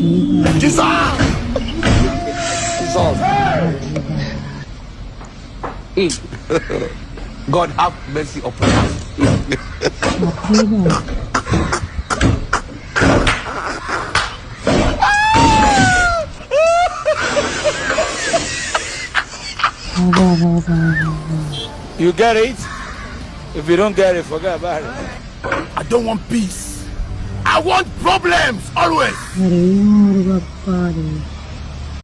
Jesus! Jesus! Eat. God have mercy upon us. You get it? If you don't get it, forget about it. I don't want peace. I want problems always. अरे यार बाप्पा रे